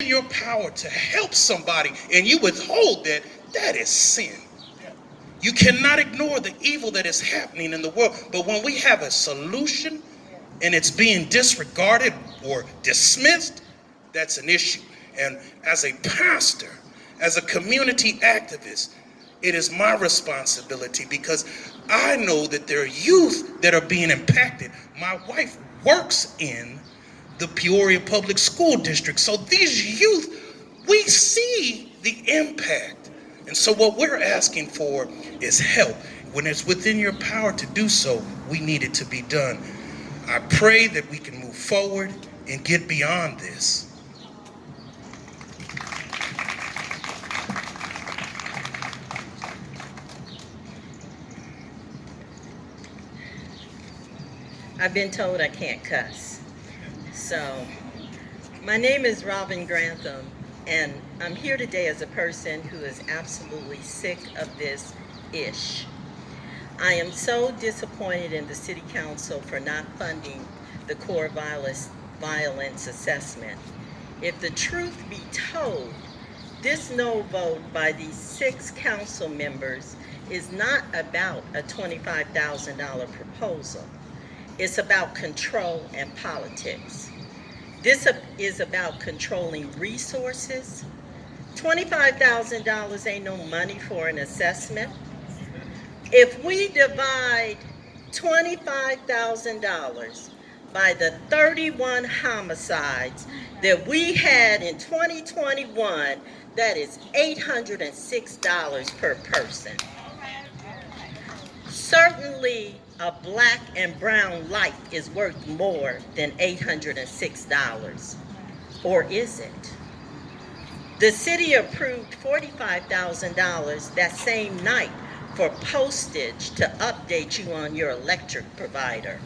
in your power to help somebody and you withhold that, that is sin. You cannot ignore the evil that is happening in the world. But when we have a solution and it's being disregarded or dismissed, that's an issue. And as a pastor, as a community activist, it is my responsibility because I know that there are youth that are being impacted. My wife works in the Peoria Public School District. So these youth, we see the impact. And so what we're asking for is help. When it's within your power to do so, we need it to be done. I pray that we can move forward and get beyond this. I've been told I can't cuss. So, my name is Robin Grantham, and I'm here today as a person who is absolutely sick of this ish. I am so disappointed in the City Council for not funding the core violence assessment. If the truth be told, this no vote by these 6 council members is not about a $25,000 proposal. It's about control and politics. This is about controlling resources. $25,000 ain't no money for an assessment. If we divide $25,000 by the 31 homicides that we had in 2021, that is $806 per person. Certainly, a black and brown life is worth more than $806. Or is it? The city approved $45,000 that same night for postage to update you on your electric provider.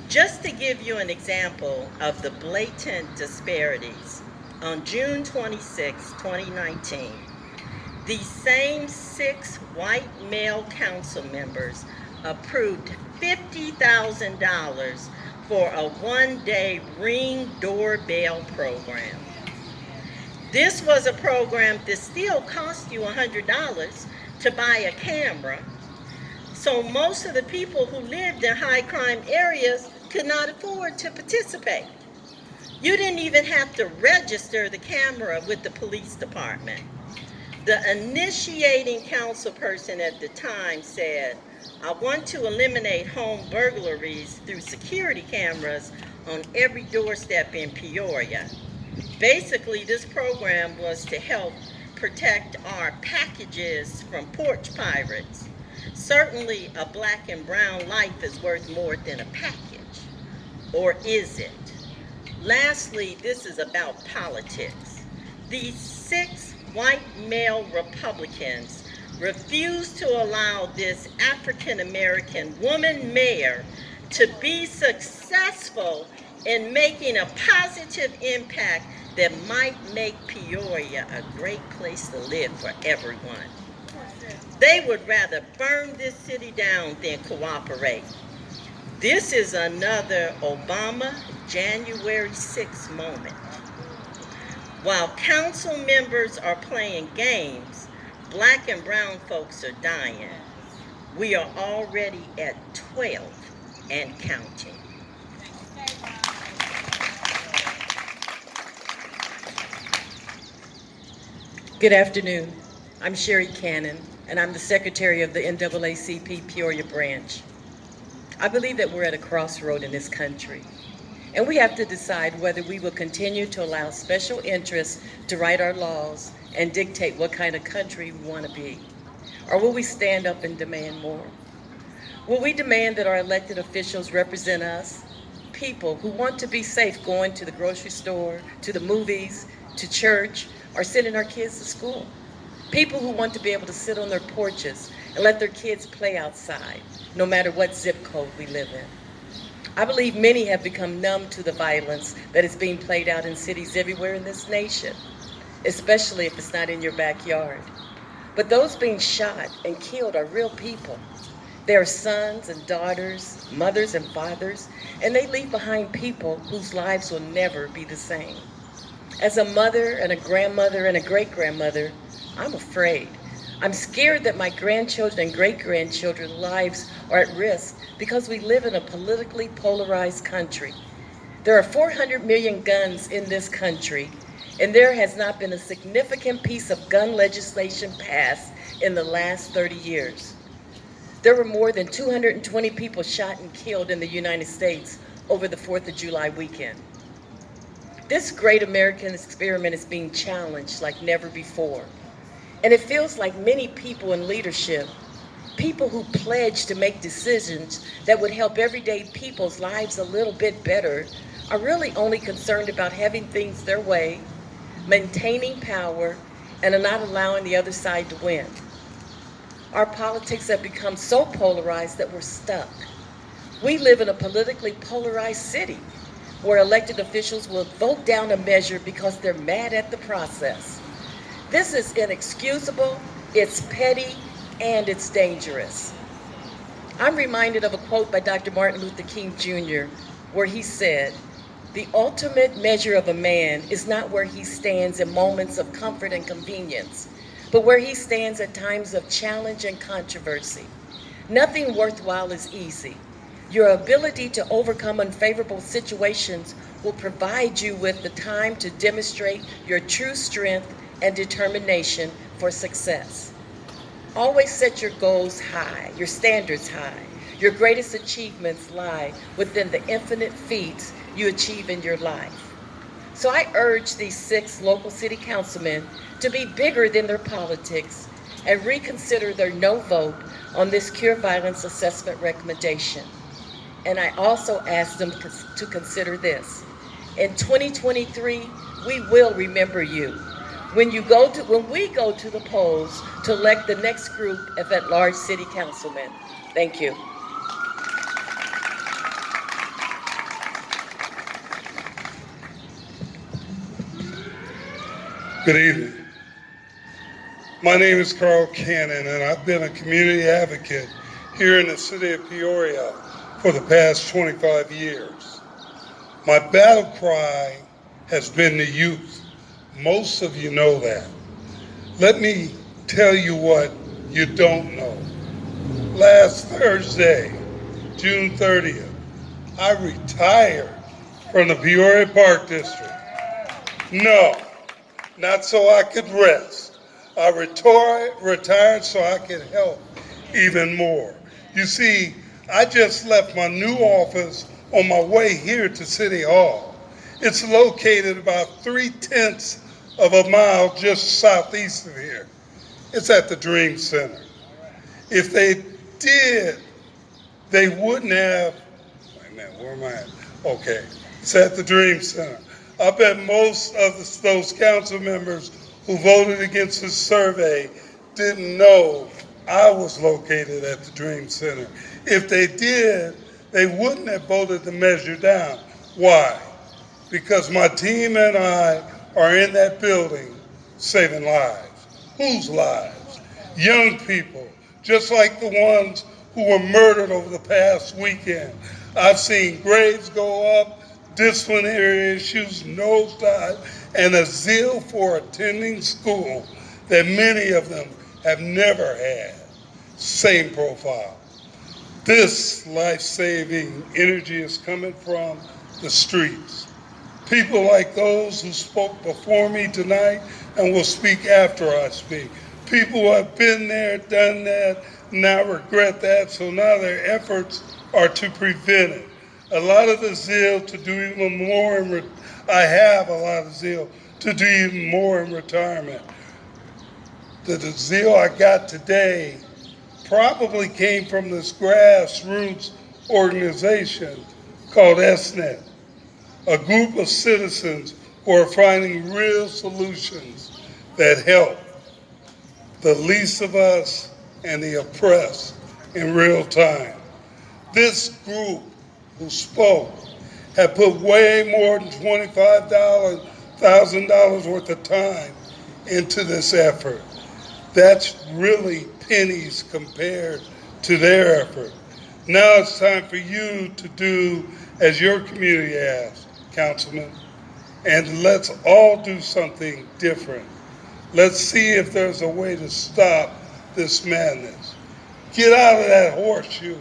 Just to give you an example of the blatant disparities, on June 26, 2019, these same 6 white male council members approved $50,000 for a one-day Ring doorbell program. This was a program that still cost you $100 to buy a camera, so most of the people who lived in high crime areas could not afford to participate. You didn't even have to register the camera with the police department. The initiating council person at the time said, I want to eliminate home burglaries through security cameras on every doorstep in Peoria. Basically, this program was to help protect our packages from porch pirates. Certainly, a black and brown life is worth more than a package. Or is it? Lastly, this is about politics. These 6 white male Republicans refused to allow this African American woman mayor to be successful in making a positive impact that might make Peoria a great place to live for everyone. They would rather burn this city down than cooperate. This is another Obama January 6th moment. While council members are playing games, black and brown folks are dying. We are already at 12 and counting. Good afternoon. I'm Sherry Cannon, and I'm the Secretary of the NAACP Peoria branch. I believe that we're at a crossroad in this country, and we have to decide whether we will continue to allow special interests to write our laws and dictate what kind of country we want to be, or will we stand up and demand more? Will we demand that our elected officials represent us, people who want to be safe going to the grocery store, to the movies, to church, or sending our kids to school? People who want to be able to sit on their porches and let their kids play outside, no matter what zip code we live in. I believe many have become numb to the violence that is being played out in cities everywhere in this nation, especially if it's not in your backyard. But those being shot and killed are real people. They are sons and daughters, mothers and fathers, and they leave behind people whose lives will never be the same. As a mother and a grandmother and a great-grandmother, I'm afraid. I'm scared that my grandchildren and great-grandchildren's lives are at risk because we live in a politically polarized country. There are 400 million guns in this country, and there has not been a significant piece of gun legislation passed in the last 30 years. There were more than 220 people shot and killed in the United States over the 4th of July weekend. This great American experiment is being challenged like never before. And it feels like many people in leadership, people who pledge to make decisions that would help everyday people's lives a little bit better, are really only concerned about having things their way, maintaining power, and are not allowing the other side to win. Our politics have become so polarized that we're stuck. We live in a politically polarized city where elected officials will vote down a measure because they're mad at the process. This is inexcusable, it's petty, and it's dangerous. I'm reminded of a quote by Dr. Martin Luther King Jr., where he said, "The ultimate measure of a man is not where he stands in moments of comfort and convenience, but where he stands at times of challenge and controversy. Nothing worthwhile is easy. Your ability to overcome unfavorable situations will provide you with the time to demonstrate your true strength and determination for success. Always set your goals high, your standards high. Your greatest achievements lie within the infinite feats you achieve in your life." So I urge these 6 local city councilmen to be bigger than their politics and reconsider their no vote on this Cure Violence Assessment recommendation. And I also ask them to consider this. In 2023, we will remember you. When we go to the polls to elect the next group of at-large city councilmen. Thank you. Good evening. My name is Carl Cannon, and I've been a community advocate here in the city of Peoria for the past 25 years. My battle cry has been the youth. Most of you know that. Let me tell you what you don't know. Last Thursday, June 30th, I retired from the Peoria Park District. No, not so I could rest. I retired so I could help even more. You see, I just left my new office on my way here to City Hall. It's located about 3/10 of a mile just southeast of here. It's at the Dream Center. If they did, they wouldn't have, wait a minute, where am I at? Okay, it's at the Dream Center. I bet most of those council members who voted against this survey didn't know I was located at the Dream Center. If they did, they wouldn't have voted the measure down. Why? Because my team and I are in that building saving lives. Whose lives? Young people, just like the ones who were murdered over the past weekend. I've seen grades go up, disciplinary issues nosedive, and a zeal for attending school that many of them have never had. Same profile. This life-saving energy is coming from the streets. People like those who spoke before me tonight and will speak after I speak. People who have been there, done that, now regret that, so now their efforts are to prevent it. A lot of the zeal to do even more I have a lot of zeal to do even more in retirement. The zeal I got today probably came from this grassroots organization called SNET, a group of citizens who are finding real solutions that help the least of us and the oppressed in real time. This group who spoke have put way more than $25,000 worth of time into this effort. That's really pennies compared to their effort. Now it's time for you to do as your community asks, councilman, And let's all do something different. Let's see if there's a way to stop this madness. Get out of that horseshoe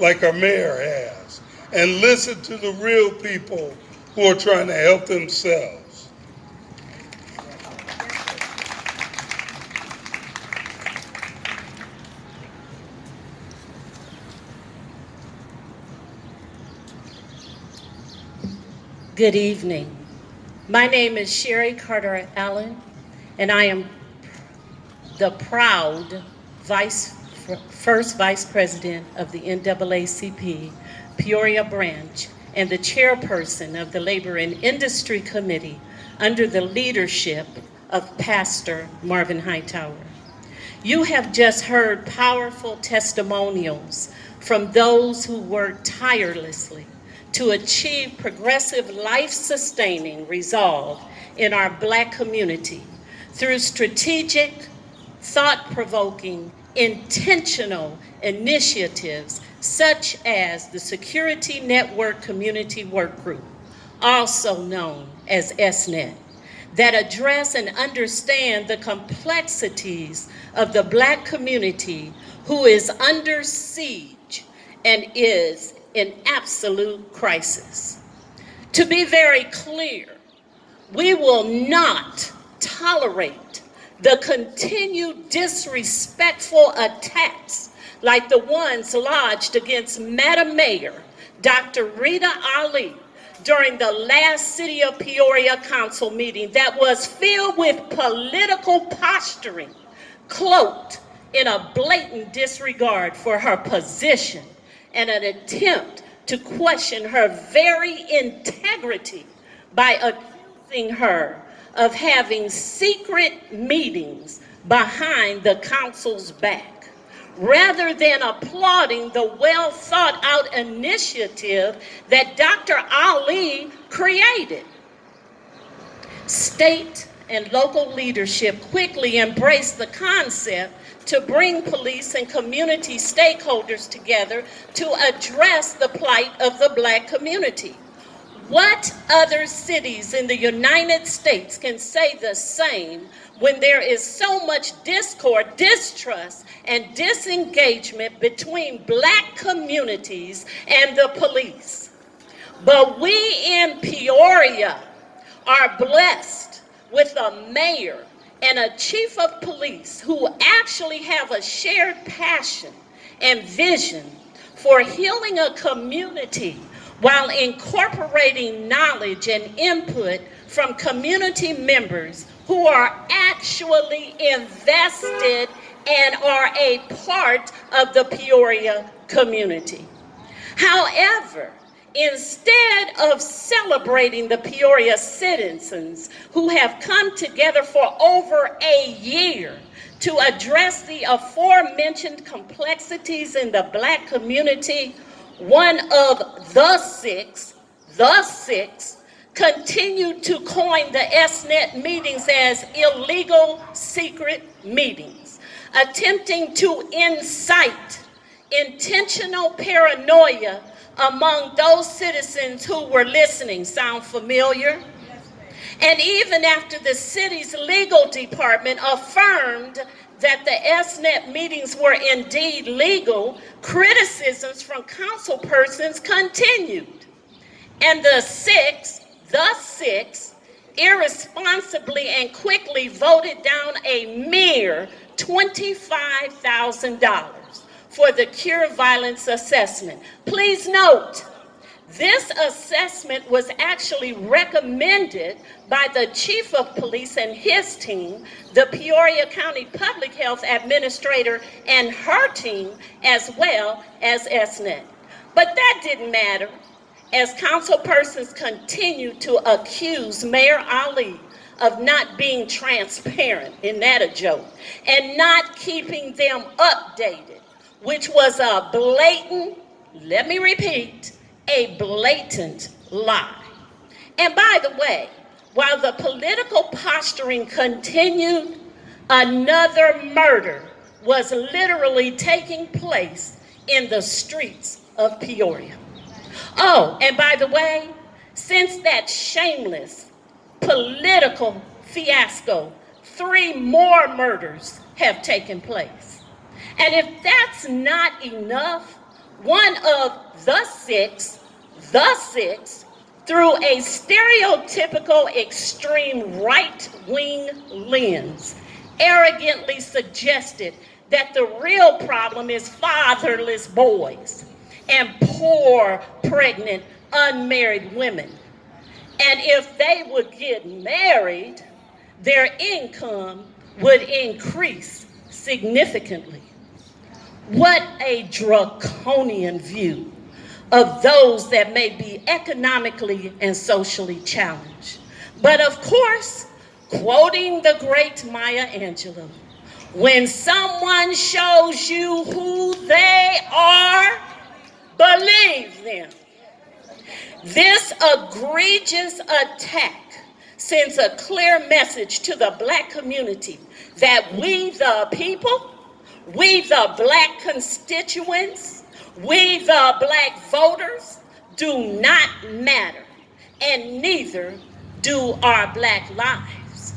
like our mayor has and listen to the real people who are trying to help themselves. Good evening. My name is Sherry Carter Allen, and I am the proud first Vice President of the NAACP Peoria branch and the chairperson of the Labor and Industry Committee under the leadership of Pastor Marvin Hightower. You have just heard powerful testimonials from those who work tirelessly to achieve progressive life-sustaining resolve in our Black community through strategic, thought-provoking, intentional initiatives such as the Security Network Community Work Group, also known as SNET, that address and understand the complexities of the Black community who is under siege and is in absolute crisis. To be very clear, we will not tolerate the continued disrespectful attacks like the ones lodged against Madam Mayor, Dr. Rita Ali, during the last City of Peoria Council meeting that was filled with political posturing, cloaked in a blatant disregard for her position and an attempt to question her very integrity by accusing her of having secret meetings behind the council's back, rather than applauding the well-thought-out initiative that Dr. Ali created. State and local leadership quickly embraced the concept to bring police and community stakeholders together to address the plight of the Black community. What other cities in the United States can say the same when there is so much discord, distrust, and disengagement between Black communities and the police? But we in Peoria are blessed with a mayor and a chief of police who actually have a shared passion and vision for healing a community while incorporating knowledge and input from community members who are actually invested and are a part of the Peoria community. However, instead of celebrating the Peoria citizens who have come together for over a year to address the aforementioned complexities in the Black community, one of the six, continued to coin the SNET meetings as illegal secret meetings, attempting to incite intentional paranoia among those citizens who were listening. Sound familiar? And even after the city's legal department affirmed that the SNET meetings were indeed legal, criticisms from council persons continued. And the six, irresponsibly and quickly voted down a mere $25,000 for the Cure Violence Assessment. Please note, this assessment was actually recommended by the Chief of Police and his team, the Peoria County Public Health Administrator and her team, as well as SNET. But that didn't matter, as council persons continued to accuse Mayor Ali of not being transparent, isn't that a joke, and not keeping them updated, which was a blatant, let me repeat, a blatant lie. And by the way, while the political posturing continued, another murder was literally taking place in the streets of Peoria. Oh, and by the way, since that shameless, political fiasco, 3 more murders have taken place. And if that's not enough, one of the six, through a stereotypical extreme right-wing lens, arrogantly suggested that the real problem is fatherless boys and poor, pregnant, unmarried women. And if they would get married, their income would increase significantly. What a draconian view of those that may be economically and socially challenged. But of course, quoting the great Maya Angelou, when someone shows you who they are, believe them. This egregious attack sends a clear message to the Black community that we the people, we the Black constituents, we the Black voters do not matter, and neither do our Black lives.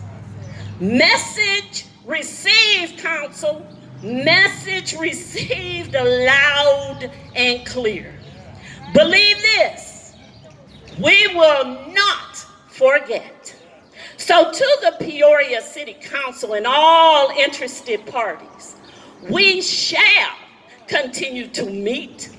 Message received, Council. Message received loud and clear. Believe this, we will not forget. So to the Peoria City Council and all interested parties, we shall continue to meet,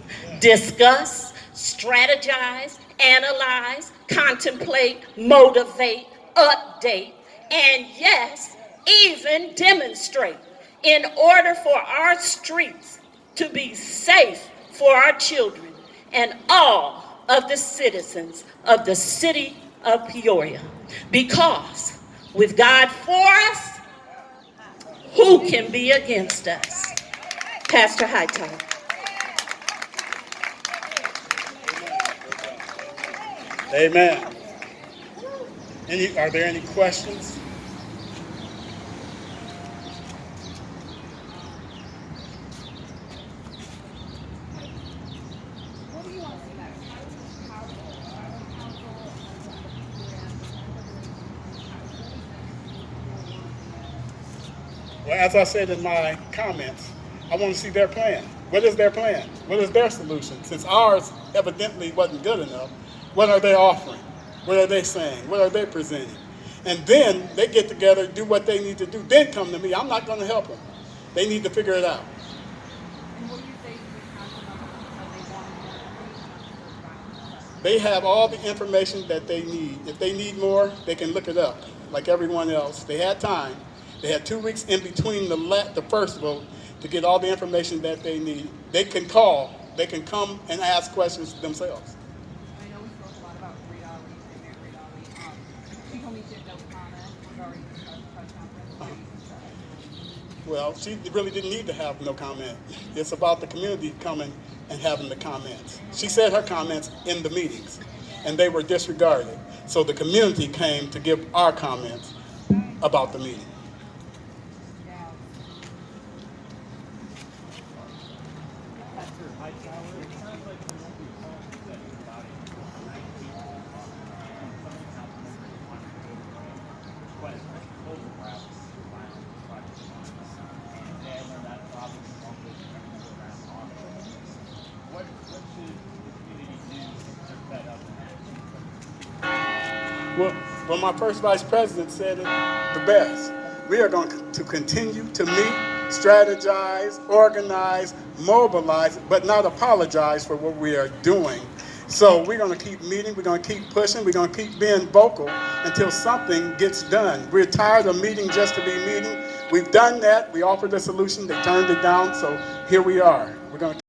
discuss, strategize, analyze, contemplate, motivate, update, and yes, even demonstrate in order for our streets to be safe for our children and all of the citizens of the city of Peoria. Because with God for us, who can be against us? Pastor Hightower. Amen. Are there any questions? Well, as I said in my comments, I want to see their plan. What is their plan? What is their solution? Since ours evidently wasn't good enough, what are they offering? What are they saying? What are they presenting? And then they get together, do what they need to do, then come to me. I'm not going to help them. They need to figure it out. And what do you say to the council members because They have all the information that they need. If they need more, they can look it up, like everyone else. They had time. They had 2 weeks in between the first vote to get all the information that they need. They can call. They can come and ask questions themselves. I know we spoke a lot about Rita Ali, Mayor Rita Ali. She told me she had no comment regarding the press conference. What do you say? Well, she really didn't need to have no comment. It's about the community coming and having the comments. She said her comments in the meetings, and they were disregarded. So the community came to give our comments about the meeting. Well, my first vice president said it the best. We are going to continue to meet, strategize, organize, mobilize, but not apologize for what we are doing. So we're going to keep meeting, we're going to keep pushing, we're going to keep being vocal until something gets done. We're tired of meeting just to be meeting. We've done that. We offered a solution. They turned it down. So here we are. We're going to